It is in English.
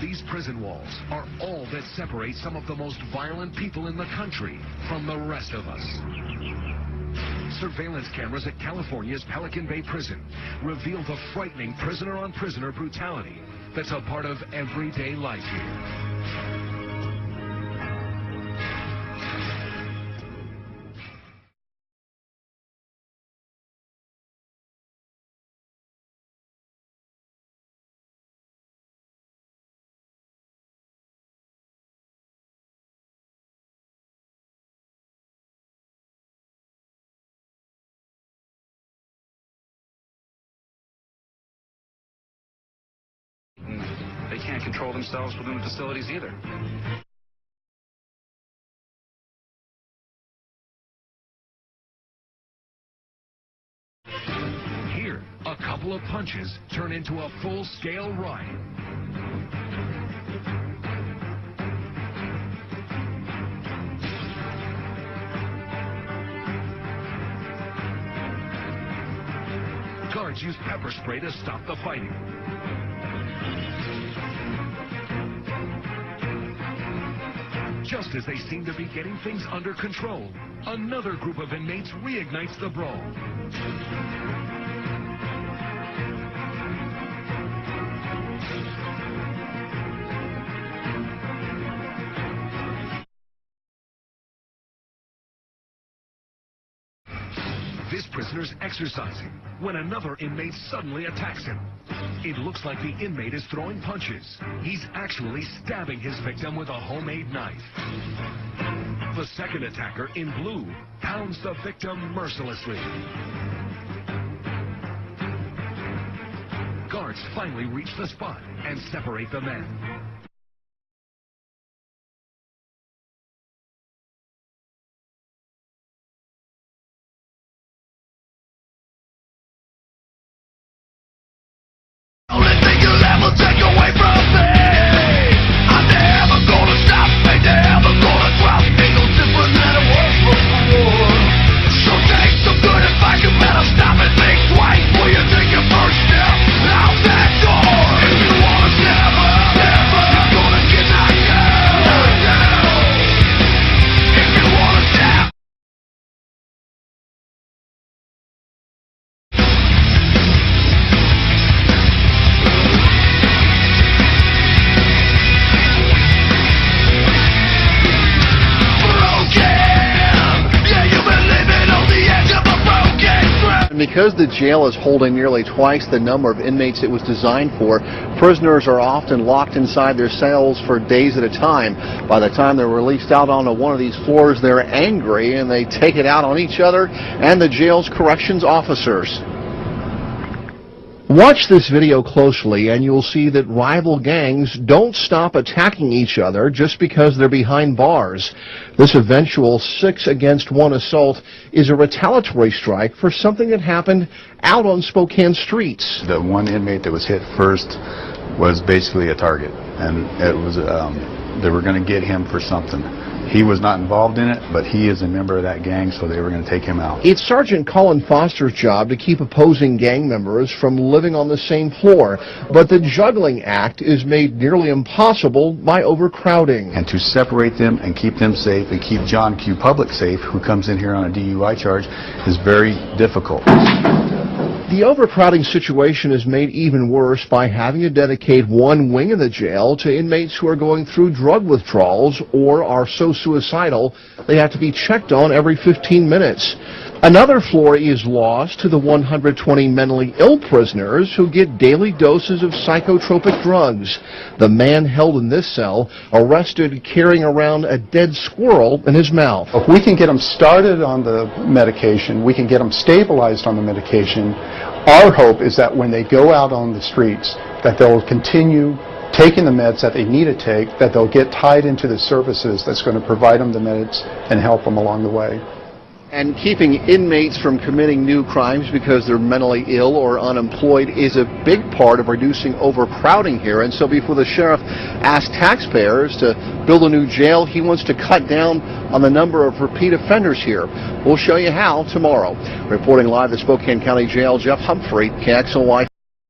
These prison walls are all that separate some of the most violent people in the country from the rest of us. Surveillance cameras at California's Pelican Bay Prison reveal the frightening prisoner-on-prisoner brutality that's a part of everyday life here. They can't control themselves within the facilities either. Here, a couple of punches turn into a full-scale riot. Guards use pepper spray to stop the fighting. Just as they seem to be getting things under control, another group of inmates reignites the brawl. This prisoner's exercising when another inmate suddenly attacks him. It looks like the inmate is throwing punches. He's actually stabbing his victim with a homemade knife. The second attacker, in blue, pounds the victim mercilessly. Guards finally reach the spot and separate the men. Take away from me. I'm never gonna stop, ain't never gonna drop. Ain't no different than it was before. So take some good advice, you better stop and think twice before you take your first step out that door. If you wanna step up, you're gonna get knocked down. If you wanna step. Because the jail is holding nearly twice the number of inmates it was designed for, prisoners are often locked inside their cells for days at a time. By the time they're released out onto one of these floors, they're angry and they take it out on each other and the jail's corrections officers. Watch this video closely and you'll see that rival gangs don't stop attacking each other just because they're behind bars. This eventual 6-against-1 assault is a retaliatory strike for something that happened out on Spokane streets. The one inmate that was hit first was basically a target, and it was they were going to get him for something. He was not involved in it, but he is a member of that gang, so they were going to take him out. It's Sergeant Colin Foster's job to keep opposing gang members from living on the same floor, but the juggling act is made nearly impossible by overcrowding. And to separate them and keep them safe and keep John Q. Public safe, who comes in here on a DUI charge, is very difficult. The overcrowding situation is made even worse by having to dedicate one wing of the jail to inmates who are going through drug withdrawals or are so suicidal they have to be checked on every 15 minutes. Another floor is lost to the 120 mentally ill prisoners who get daily doses of psychotropic drugs. The man held in this cell arrested carrying around a dead squirrel in his mouth. If we can get them started on the medication, we can get them stabilized on the medication. Our hope is that when they go out on the streets, that they'll continue taking the meds that they need to take, that they'll get tied into the services that's going to provide them the meds and help them along the way. And keeping inmates from committing new crimes because they're mentally ill or unemployed is a big part of reducing overcrowding here. And so before the sheriff asked taxpayers to build a new jail, he wants to cut down on the number of repeat offenders here. We'll show you how tomorrow. Reporting live at Spokane County Jail, Jeff Humphrey, KXLY.